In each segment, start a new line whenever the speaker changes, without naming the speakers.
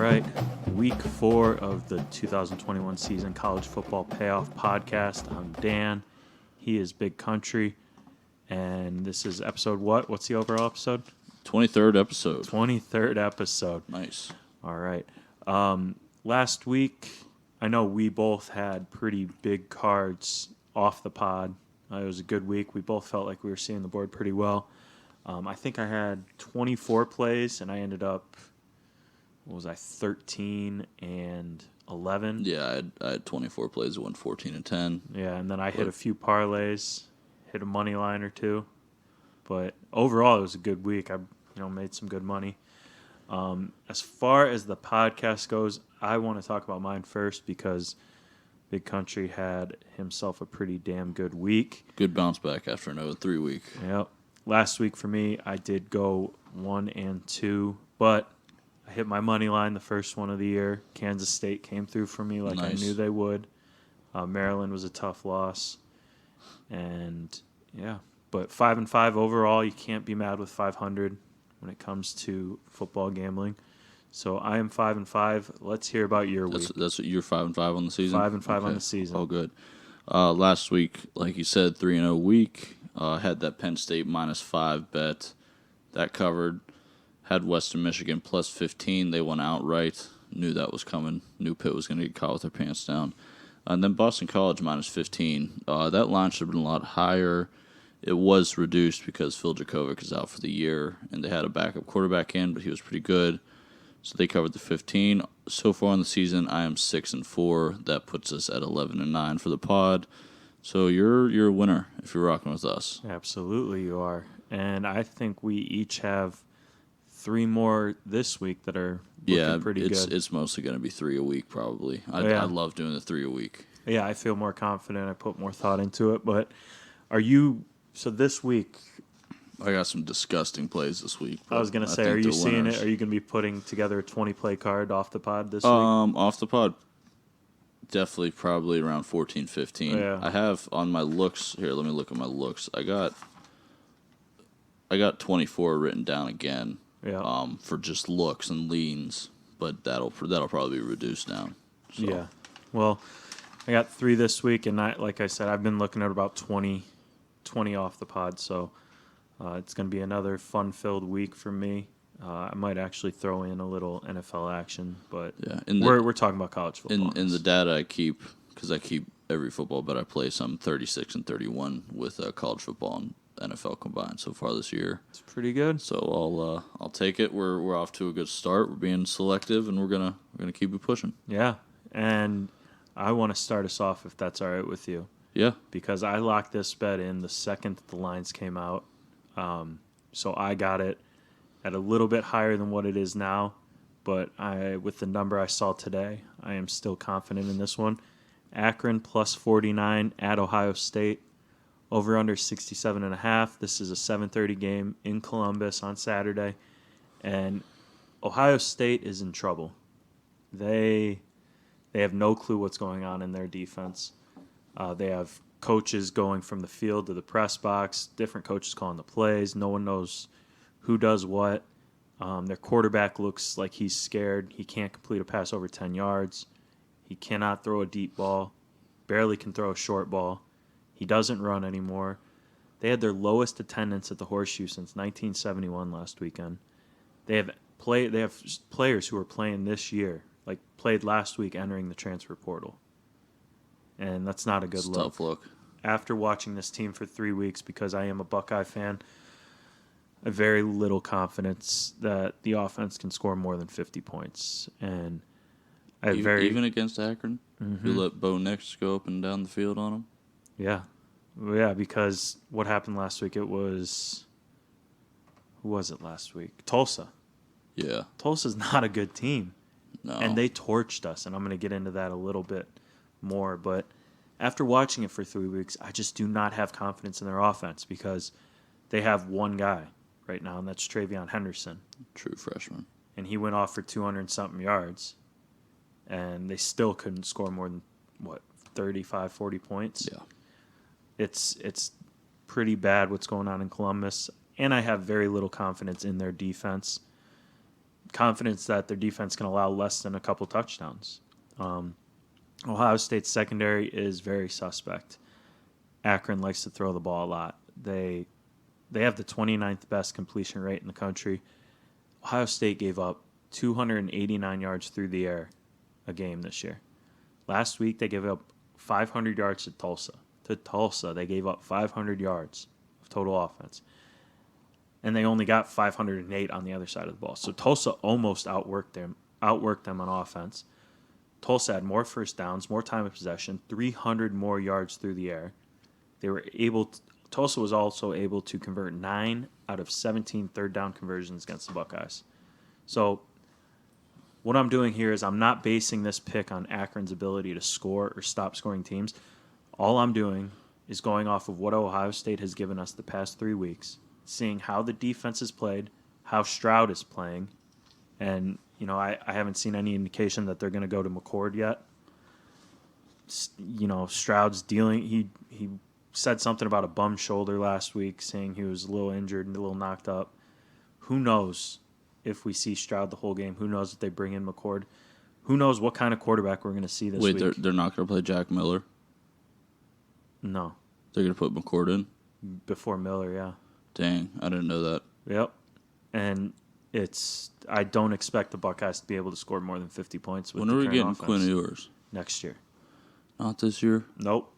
right, week 4 of the 2021 season college football payoff podcast. I'm Dan. He is Big Country. And this is episode what? What's the overall episode?
23rd episode.
23rd episode.
Nice.
All right. Last week, I know we both had pretty big cards off the pod. It was a good week. We both felt like we were seeing the board pretty well. I think I had 24 plays, and I ended up, 13 and 11?
Yeah, I had 24 plays. I won 14 and 10.
Yeah, and then I hit a few parlays, hit a money line or two. But overall, it was a good week. I made some good money. As far as the podcast goes, I want to talk about mine first because Big Country had himself a pretty damn good week.
Good bounce back after another 3 week.
Yep. Last week for me, I did go 1 and 2, but I hit my money line the first one of the year. Kansas State came through for me like
Nice.
I knew they would. Maryland was a tough loss. And, yeah. But 5-5 overall, you can't be mad with 500 when it comes to football gambling. So I am 5-5. Let's hear about your week.
That's what you're 5-5 on the season?
5-5 on the season.
Oh, good. Last week, like you said, 3-0 week. Had that Penn State -5 bet. That covered. Had Western Michigan plus 15. They won outright. Knew that was coming. Knew Pitt was going to get caught with their pants down. And then Boston College -15. That line should have been a lot higher. It was reduced because Phil Jakovic is out for the year, and they had a backup quarterback in, but he was pretty good. So they covered the 15. So far in the season, I am 6-4. That puts us at 11-9 for the pod. So you're a winner if you're rocking with us.
Absolutely, you are. And I think we each have 3 more this week that are looking pretty good.
It's mostly going to be 3 a week probably. I love doing the 3 a week.
Yeah, I feel more confident. I put more thought into it. But so this week,
I got some disgusting plays this week.
I was going to say, are you seeing it? Are you going to be putting together a 20-play card off the pod this week?
Off the pod, definitely probably around 14, 15.
Yeah.
I have on my looks here. Let me look at my looks. I got 24 written down again.
Yeah.
For just looks and leans, but that'll probably be reduced down. So.
Yeah. Well, I got 3 this week, and like I said, I've been looking at about 20 off the pod, so it's going to be another fun-filled week for me. I might actually throw in a little NFL action, but we're talking about college football.
In the data I keep, because I keep every football bet I play, so I'm 36-31 with college football and NFL combined so far this year.
It's pretty good.
So I'll take it. We're off to a good start. We're being selective, and we're gonna keep it pushing.
Yeah, and I want to start us off if that's all right with you.
Yeah. Because
I locked this bet in the second that the lines came out. So I got it at a little bit higher than what it is now, but with the number I saw today, I am still confident in this one. Akron plus 49 at Ohio State, over under 67.5. This is a 7:30 game in Columbus on Saturday, and Ohio State is in trouble. They have no clue what's going on in their defense. They have coaches going from the field to the press box, different coaches calling the plays. No one knows who does what. Their quarterback looks like he's scared. He can't complete a pass over 10 yards. He cannot throw a deep ball, barely can throw a short ball. He doesn't run anymore. They had their lowest attendance at the Horseshoe since 1971 last weekend. They have players who are playing this year, like played last week, entering the transfer portal. And that's not a good look.
Tough look.
After watching this team for 3 weeks, because I am a Buckeye fan, I have very little confidence that the offense can score more than 50 points. And
even against Akron,
Mm-hmm.
You let Bo Nix go up and down the field on them.
Yeah, because what happened last week? It was who was it last week? Tulsa.
Yeah,
Tulsa's not a good team.
no,
And they torched us, and I'm going to get into that a little bit more. But after watching it for 3 weeks, I just do not have confidence in their offense because they have one guy right now, and that's Travion Henderson.
True freshman.
And he went off for 200-something yards, and they still couldn't score more than, 35, 40 points?
Yeah.
It's pretty bad what's going on in Columbus, and I have very little confidence in their defense. confidence that their defense can allow less than a couple touchdowns. Ohio State's secondary is very suspect. Akron likes to throw the ball a lot. They have the 29th best completion rate in the country. Ohio State gave up 289 yards through the air a game this year. Last week, they gave up 500 yards to Tulsa. They gave up 500 yards of total offense. And they only got 508 on the other side of the ball. So Tulsa almost outworked them on offense. Tulsa had more first downs, more time of possession, 300 more yards through the air. Tulsa was also able to convert 9 out of 17 third down conversions against the Buckeyes. So what I'm doing here is I'm not basing this pick on Akron's ability to score or stop scoring teams. All I'm doing is going off of what Ohio State has given us the past 3 weeks, seeing how the defense is played, how Stroud is playing, and I haven't seen any indication that they're going to go to McCord yet. Stroud's dealing. He said something about a bum shoulder last week, saying he was a little injured and a little knocked up. Who knows if we see Stroud the whole game? Who knows if they bring in McCord? Who knows what kind of quarterback we're going to see this week?
Wait, they're not going to play Jack Miller?
No.
They're going to put McCord in?
Before Miller, yeah.
Dang, I didn't know that.
Yep. And I don't expect the Buckeyes to be able to score more than 50 points with
when
the
are we
current
getting
offense.
Quinn Ewers?
Next year.
Not this year?
Nope.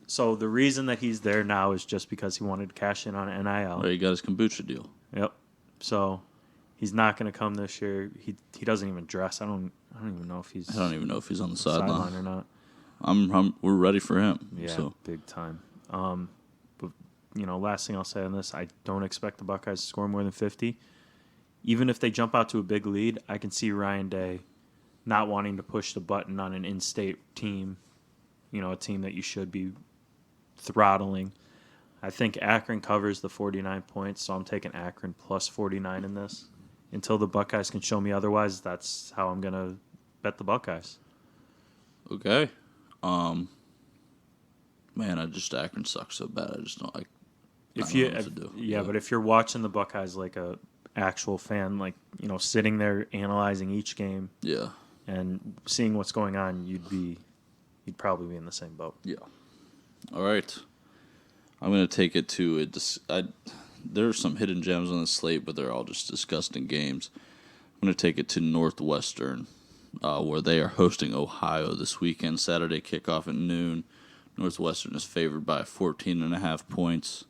So the reason that he's there now is just because he wanted to cash in on an NIL.
Well, he got his kombucha deal.
Yep. So he's not going to come this year. He doesn't even dress. I don't even know if he's.
I don't even know if he's on the sideline
or not.
We're ready for him.
Yeah,
so.
Big time. But last thing I'll say on this, I don't expect the Buckeyes to score more than 50. Even if they jump out to a big lead, I can see Ryan Day not wanting to push the button on an in-state team, a team that you should be throttling. I think Akron covers the 49 points, so I'm taking Akron plus 49 in this. Until the Buckeyes can show me otherwise, that's how I'm going to bet the Buckeyes.
Okay. Man, Akron sucks so bad. I just don't like. But
if you're watching the Buckeyes like a actual fan, like sitting there analyzing each game,
yeah,
and seeing what's going on, you'd probably be in the same boat.
Yeah. All right. I'm going to take it to there are some hidden gems on the slate, but they're all just disgusting games. I'm going to take it to Northwestern, where they are hosting Ohio this weekend. Saturday kickoff at noon. Northwestern is favored by 14.5 points.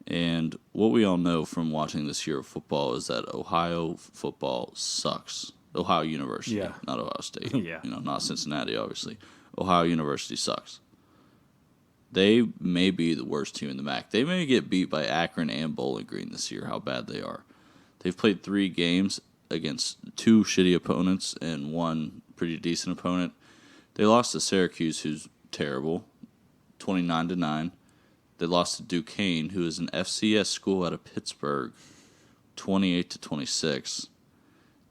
And what we all know from watching this year of football is that Ohio football sucks. Ohio University, not Ohio State.
Yeah.
Not Cincinnati, obviously. Ohio University sucks. They may be the worst team in the MAC. They may get beat by Akron and Bowling Green this year, how bad they are. They've played 3 games against 2 shitty opponents and 1 pretty decent opponent. They lost to Syracuse, who's terrible, 29-9. They lost to Duquesne, who is an FCS school out of Pittsburgh, 28-26.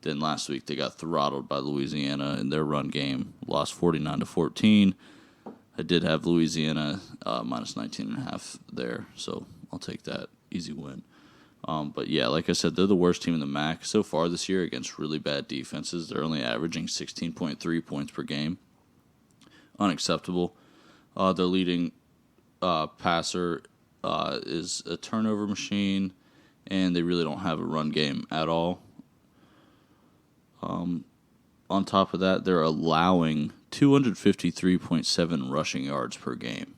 Then last week they got throttled by Louisiana in their run game, lost 49-14. I did have Louisiana minus 19.5 there, so I'll take that easy win. But yeah, like I said, they're the worst team in the MAC so far this year against really bad defenses. They're only averaging 16.3 points per game. Unacceptable. Their leading passer is a turnover machine, and they really don't have a run game at all. On top of that, they're allowing 253.7 rushing yards per game.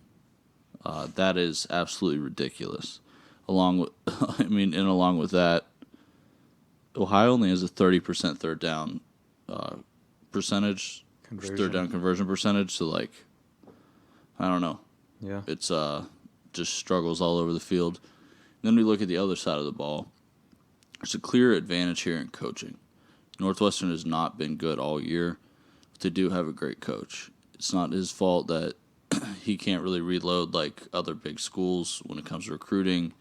That is absolutely ridiculous. Along with that, Ohio only has a 30% third down percentage, third down conversion percentage. So I don't know.
Yeah,
it's just struggles all over the field. And then we look at the other side of the ball. There's a clear advantage here in coaching. Northwestern has not been good all year, but they do have a great coach. It's not his fault that he can't really reload like other big schools when it comes to recruiting.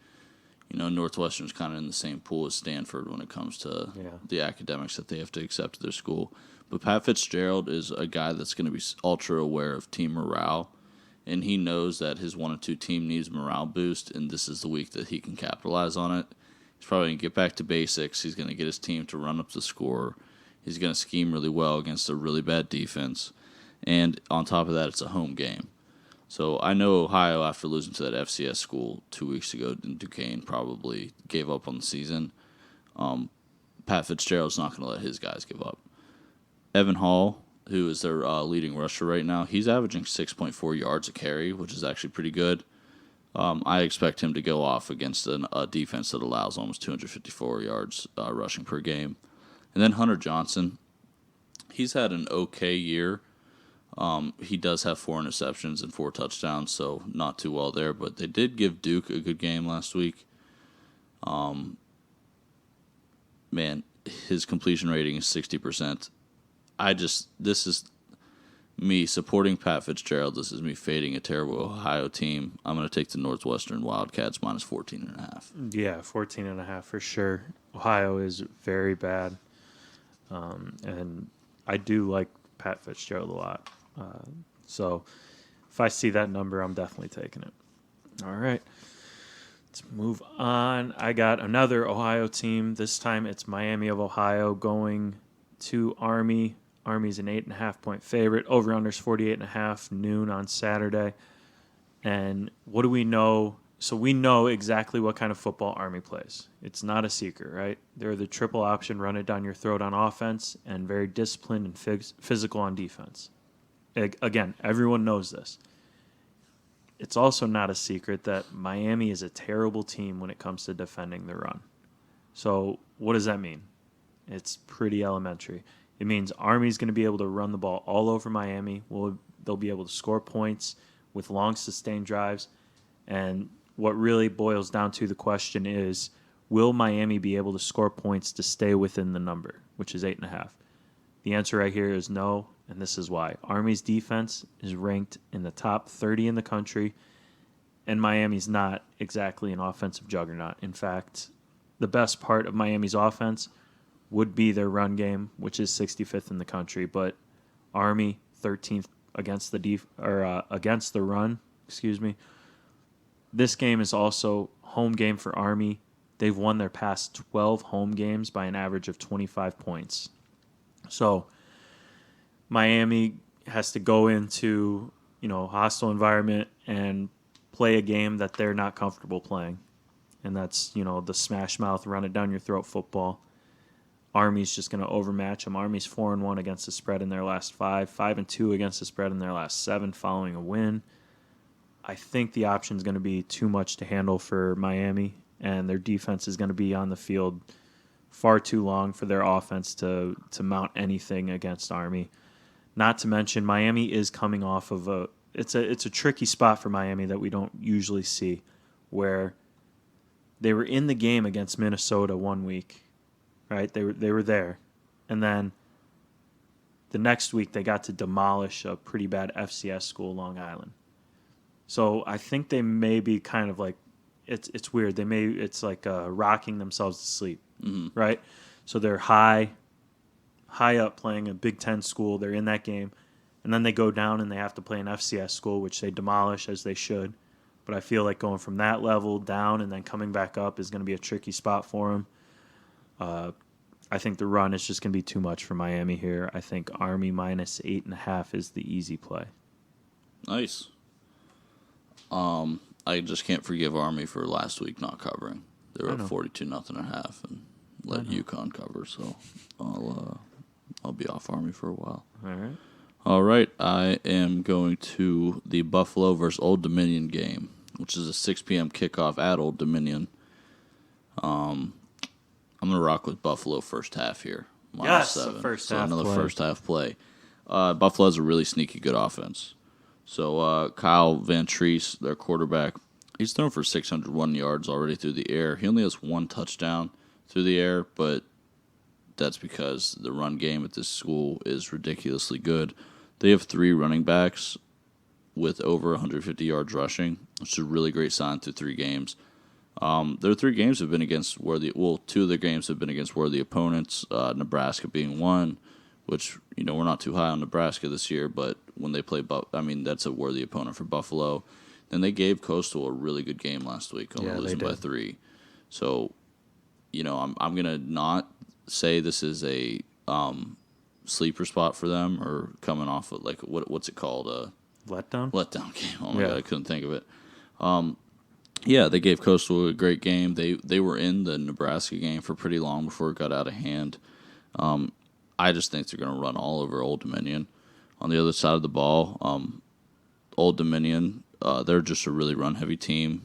Northwestern's kind of in the same pool as Stanford when it comes to the academics that they have to accept at their school. But Pat Fitzgerald is a guy that's going to be ultra aware of team morale, and he knows that his 1-2 team needs morale boost, and this is the week that he can capitalize on it. He's probably going to get back to basics. He's going to get his team to run up the score. He's going to scheme really well against a really bad defense. And on top of that, it's a home game. So I know Ohio, after losing to that FCS school 2 weeks ago in Duquesne, probably gave up on the season. Pat Fitzgerald's not going to let his guys give up. Evan Hall, who is their leading rusher right now, he's averaging 6.4 yards a carry, which is actually pretty good. I expect him to go off against a defense that allows almost 254 yards rushing per game. And then Hunter Johnson, he's had an okay year. He does have 4 interceptions and 4 touchdowns, so not too well there. But they did give Duke a good game last week. Man, his completion rating is 60%. This is me supporting Pat Fitzgerald. This is me fading a terrible Ohio team. I'm going to take the Northwestern Wildcats minus 14.5.
Yeah, 14.5 for sure. Ohio is very bad. And I do like Pat Fitzgerald a lot. So if I see that number, I'm definitely taking it. All right. Let's move on. I got another Ohio team. This time it's Miami of Ohio going to Army. Army's an 8.5-point favorite. Over-under's 48.5, noon on Saturday. And what do we know? So we know exactly what kind of football Army plays. It's not a secret, right? They're the triple option, run it down your throat on offense, and very disciplined and physical on defense. Again, everyone knows this. It's also not a secret that Miami is a terrible team when it comes to defending the run. So what does that mean? It's pretty elementary. It means Army's going to be able to run the ball all over Miami. They'll be able to score points with long, sustained drives. And what really boils down to the question is, will Miami be able to score points to stay within the number, which is 8.5? The answer right here is no, and this is why. Army's defense is ranked in the top 30 in the country, and Miami's not exactly an offensive juggernaut. In fact, the best part of Miami's offense would be their run game, which is 65th in the country, but Army 13th against against the run. This game is also home game for Army. They've won their past 12 home games by an average of 25 points. So Miami has to go into, a hostile environment and play a game that they're not comfortable playing. And that's, the smash mouth, run it down your throat football. Army's just going to overmatch them. Army's 4-1 against the spread in their last 5, 5-2 against the spread in their last 7 following a win. I think the option is going to be too much to handle for Miami, and their defense is going to be on the field far too long for their offense to mount anything against Army. Not to mention, Miami is coming off of it's a tricky spot for Miami that we don't usually see, where they were in the game against Minnesota 1 week, right? They were there, and then the next week they got to demolish a pretty bad FCS school, Long Island. So I think they may be kind of like, it's weird. It's like rocking themselves to sleep, right? So they're high up playing a Big Ten school. They're in that game, and then they go down and they have to play an FCS school, which they demolish as they should. But I feel like going from that level down and then coming back up is going to be a tricky spot for them. I think the run is just going to be too much for Miami here. I think Army minus 8.5 is the easy play.
Nice. I just can't forgive Army for last week not covering. They were up 42-0.5 and let UConn cover. So I'll be off Army for a while. All right. I am going to the Buffalo versus Old Dominion game, which is a 6 p.m. kickoff at Old Dominion. I'm going to rock with Buffalo first half here.
Yes,
-7.
the first
so
half
another
play.
first half play. Buffalo has a really sneaky good offense. So Kyle Van Treese, their quarterback, he's thrown for 601 yards already through the air. He only has 1 touchdown through the air, but that's because the run game at this school is ridiculously good. They have 3 running backs with over 150 yards rushing, which is a really great sign through 3 games. Their 3 games have been against 2 of their games have been against worthy opponents, Nebraska being one, which, we're not too high on Nebraska this year, but when they play, that's a worthy opponent for Buffalo. Then they gave Coastal a really good game last week, only losing by 3. So I'm gonna not say this is a sleeper spot for them or coming off of like what's it called?
Letdown?
Letdown game. Oh my
Yeah.
god, I couldn't think of it. Yeah, they gave Coastal a great game. They were in the Nebraska game for pretty long before it got out of hand. I just think they're going to run all over Old Dominion. On the other side of the ball, Old Dominion, they're just a really run-heavy team.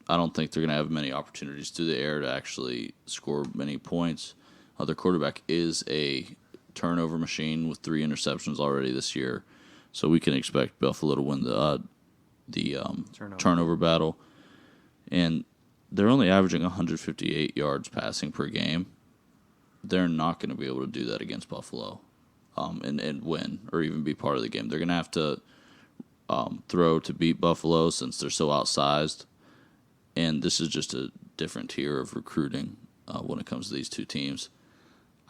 I don't think they're going to have many opportunities through the air to actually score many points. Their quarterback is a turnover machine with 3 interceptions already this year, so we can expect Buffalo to win the turnover battle. And they're only averaging 158 yards passing per game. They're not going to be able to do that against Buffalo and win or even be part of the game. They're going to have to throw to beat Buffalo since they're so outsized. And this is just a different tier of recruiting when it comes to these two teams.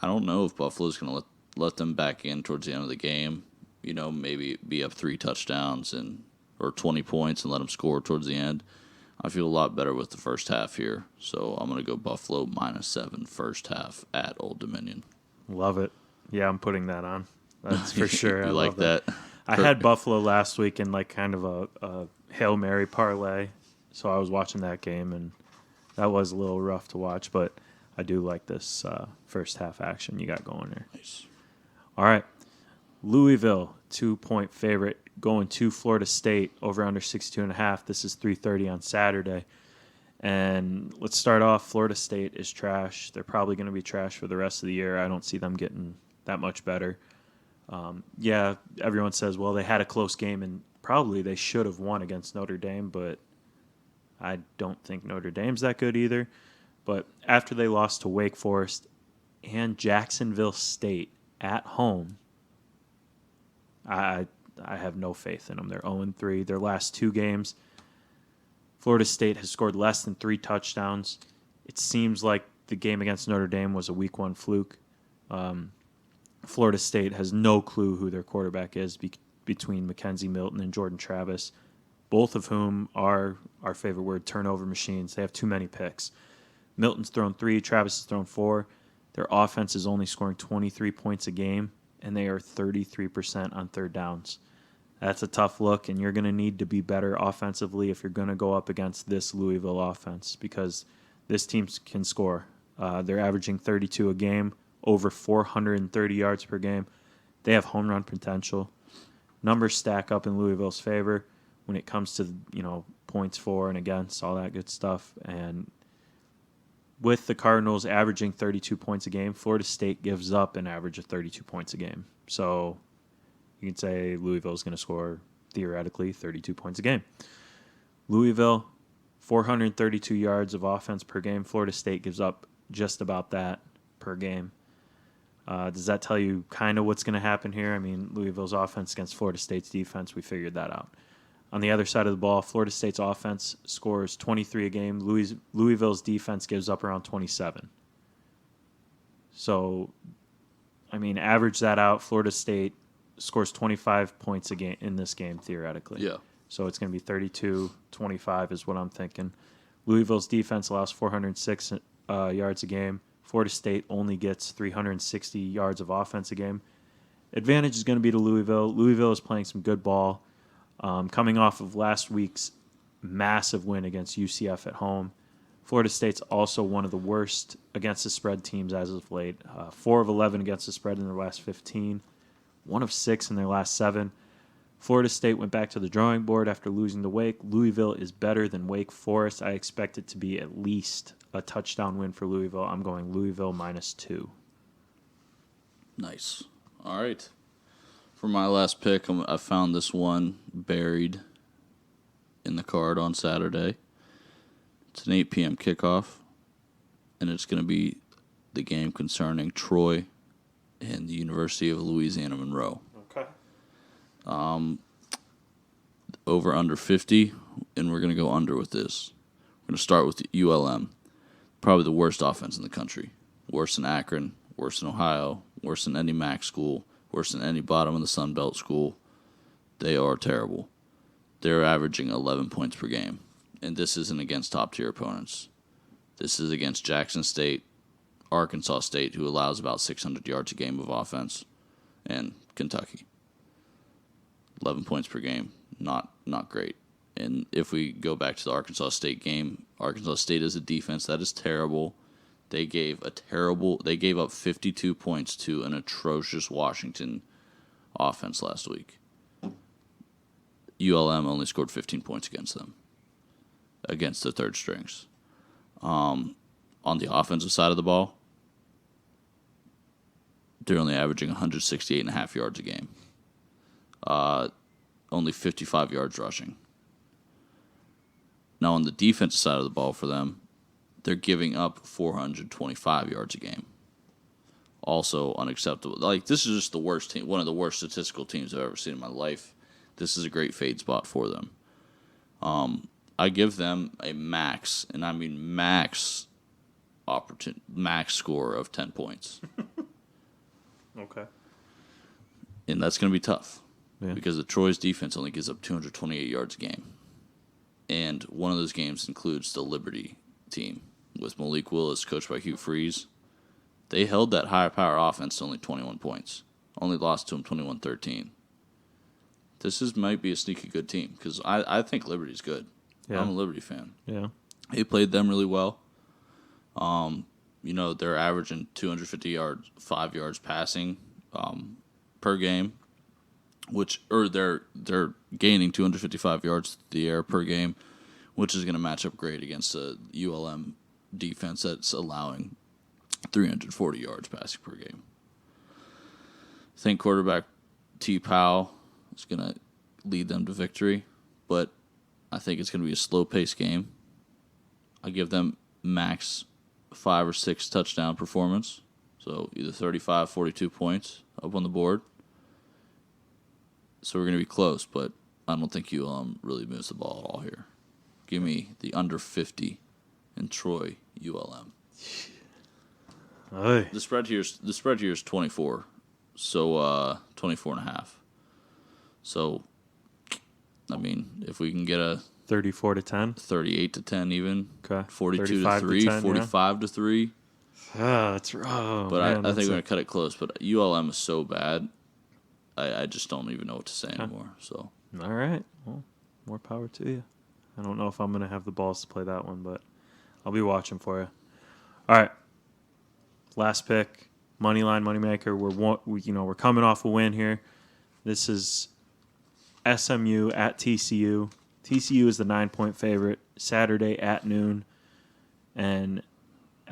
I don't know if Buffalo's going to let them back in towards the end of the game. Maybe be up 3 touchdowns or 20 points and let them score towards the end. I feel a lot better with the first half here, so I'm going to go Buffalo -7 first half at Old Dominion.
Love it. Yeah, I'm putting that on. That's for sure.
You
I
like
love
that?
I had Buffalo last week in like kind of a Hail Mary parlay, so I was watching that game, and that was a little rough to watch, but I do like this first half action you got going there.
Nice.
All right. Louisville, 2-point favorite, going to Florida State, over under 62.5. This is 3:30 on Saturday. And let's start off. Florida State is trash. They're probably going to be trash for the rest of the year. I don't see them getting that much better. Yeah, everyone says, well, they had a close game, and probably they should have won against Notre Dame, but I don't think Notre Dame's that good either. But after they lost to Wake Forest and Jacksonville State at home, I have no faith in them. They're 0-3. Their last 2 games, Florida State has scored less than 3 touchdowns. It seems like the game against Notre Dame was a week 1 fluke. Florida State has no clue who their quarterback is between Mackenzie Milton and Jordan Travis, both of whom are, our favorite word, turnover machines. They have too many picks. Milton's thrown 3, Travis has thrown 4. Their offense is only scoring 23 points a game, and they are 33% on third downs. That's a tough look, and you're going to need to be better offensively if you're going to go up against this Louisville offense, because this team can score. They're averaging 32 a game, over 430 yards per game. They have home run potential. Numbers stack up in Louisville's favor when it comes to, points for and against, all that good stuff. And with the Cardinals averaging 32 points a game, Florida State gives up an average of 32 points a game. So you can say Louisville's going to score, theoretically, 32 points a game. Louisville, 432 yards of offense per game. Florida State gives up just about that per game. Does that tell you kind of what's going to happen here? I mean, Louisville's offense against Florida State's defense, we figured that out. On the other side of the ball, Florida State's offense scores 23 a game. Louisville's defense gives up around 27. So, I mean, average that out. Florida State scores 25 points a game in this game, theoretically.
Yeah.
So it's going to be 32-25 is what I'm thinking. Louisville's defense allows 406 yards a game. Florida State only gets 360 yards of offense a game. Advantage is going to be to Louisville. Louisville is playing some good ball. Coming off of last week's massive win against UCF at home. Florida State's also one of the worst against the spread teams as of late. 4 of 11 against the spread in their last 15. 1 of 6 in their last 7. Florida State went back to the drawing board after losing to Wake. Louisville is better than Wake Forest. I expect it to be at least a touchdown win for Louisville. I'm going Louisville -2.
Nice. All right. For my last pick, I found this one buried in the card on Saturday. It's an 8 p.m. kickoff, and it's going to be the game concerning Troy and the University of Louisiana Monroe.
Okay.
Over under 50, and we're going to go under with this. We're going to start with ULM. Probably the worst offense in the country. Worse than Akron, worse than Ohio, worse than any MAC school, worse than any bottom of the Sun Belt school. They are terrible. They're averaging 11 points per game, and this isn't against top-tier opponents. This is against Jackson State, Arkansas State, who allows about 600 yards a game of offense, and Kentucky. 11 points per game, not great. And if we go back to the Arkansas State game, Arkansas State is a defense that is terrible. They gave up 52 points to an atrocious Washington offense last week. ULM only scored 15 points against them, against the third strings. On the offensive side of the ball, they're only averaging 168.5 yards a game. Only 55 yards rushing. Now, on the defensive side of the ball for them, they're giving up 425 yards a game. Also unacceptable. Like, this is just the worst team, one of the worst statistical teams I've ever seen in my life. This is a great fade spot for them. I give them a max, and I mean max score of 10 points.
Okay.
And that's going to be tough.
Yeah.
Because the Troy's defense only gives up 228 yards a game. And one of those games includes the Liberty team with Malik Willis, coached by Hugh Freeze. They held that high-power offense to only 21 points. Only lost to them 21-13. This might be a sneaky good team because I think Liberty's good. Yeah. I'm a Liberty fan.
Yeah.
They played them really well. They're averaging 5 yards passing per game, they're gaining 255 yards through the air per game, which is going to match up great against a ULM defense that's allowing 340 yards passing per game. I think quarterback T. Powell is going to lead them to victory, but I think it's going to be a slow-paced game. I give them max 5 or 6 touchdown performance, so either 35, 42 points up on the board. So we're going to be close, but I don't think ULM really moves the ball at all here. Give me the under 50 in Troy ULM.
Aye.
The spread here is 24, so 24.5. So, I mean, if we can get a
34-10,
38-10 even,
okay,
42-3,
10,
45-3.
Ah, that's wrong.
But I think we're going to cut it close. But ULM is so bad, I just don't even know what to say anymore. So,
all right, well, more power to you. I don't know if I'm going to have the balls to play that one, but I'll be watching for you. All right, last pick, moneyline, moneymaker. We're coming off a win here. This is SMU at TCU. TCU is the 9-point favorite. Saturday at noon, and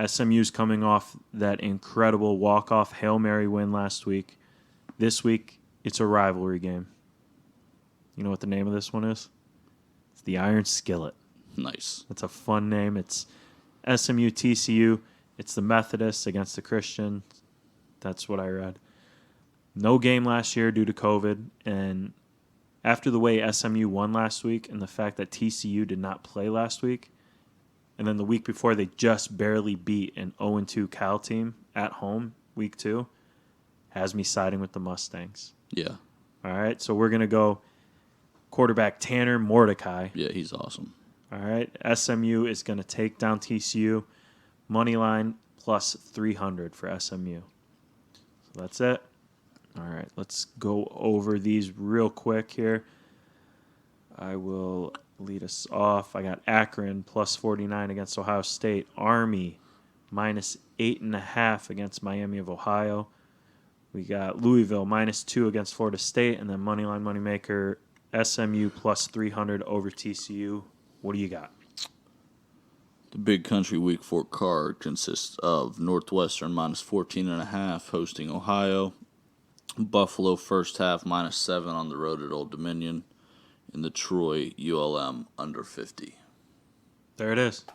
SMU's coming off that incredible walk-off Hail Mary win last week. This week, it's a rivalry game. You know what the name of this one is? It's the Iron Skillet.
Nice.
It's a fun name. It's SMU TCU. It's the Methodists against the Christian. That's what I read. No game last year due to COVID, and after the way SMU won last week and the fact that TCU did not play last week, and then the week before they just barely beat an 0-2 Cal team at home, week 2, has me siding with the Mustangs.
Yeah.
All right, so we're going to go quarterback Tanner Mordecai.
Yeah, he's awesome.
All right, SMU is going to take down TCU. Money line plus 300 for SMU. So that's it. All right, let's go over these real quick here. I will lead us off. I got Akron plus 49 against Ohio State. Army minus 8.5 against Miami of Ohio. We got Louisville minus 2 against Florida State. And then moneyline moneymaker SMU plus 300 over TCU. What do you got?
The Big Country Week 4 card consists of Northwestern minus 14.5 hosting Ohio. Buffalo first half minus 7 on the road at Old Dominion. In the Troy ULM under 50.
There it is.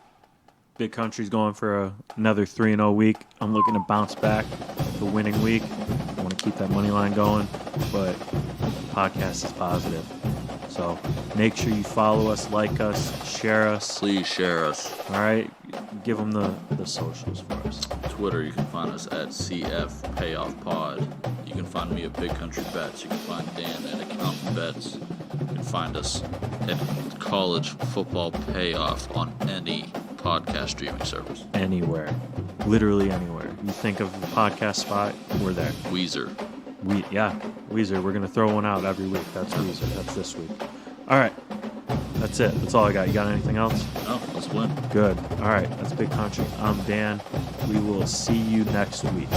Big Country's going for another 3-0 week. I'm looking to bounce back the winning week. I want to keep that money line going, but the podcast is positive. So make sure you follow us, like us, share us.
Please share us.
All right? Give them the socials for us.
Twitter, you can find us at CF Payoff Pod. You can find me at Big Country Bets. You can find Dan at Accountant Bets. You can find us at College Football Payoff on any podcast streaming service.
Anywhere. Literally anywhere. think of a podcast spot, we're there.
Weezer.
Weezer. We're gonna throw one out every week. That's Weezer. That's this week. All right, that's it. That's all I got. You got anything else?
No, let's win.
Good. All right, that's Big Country. I'm Dan. We will see you next week.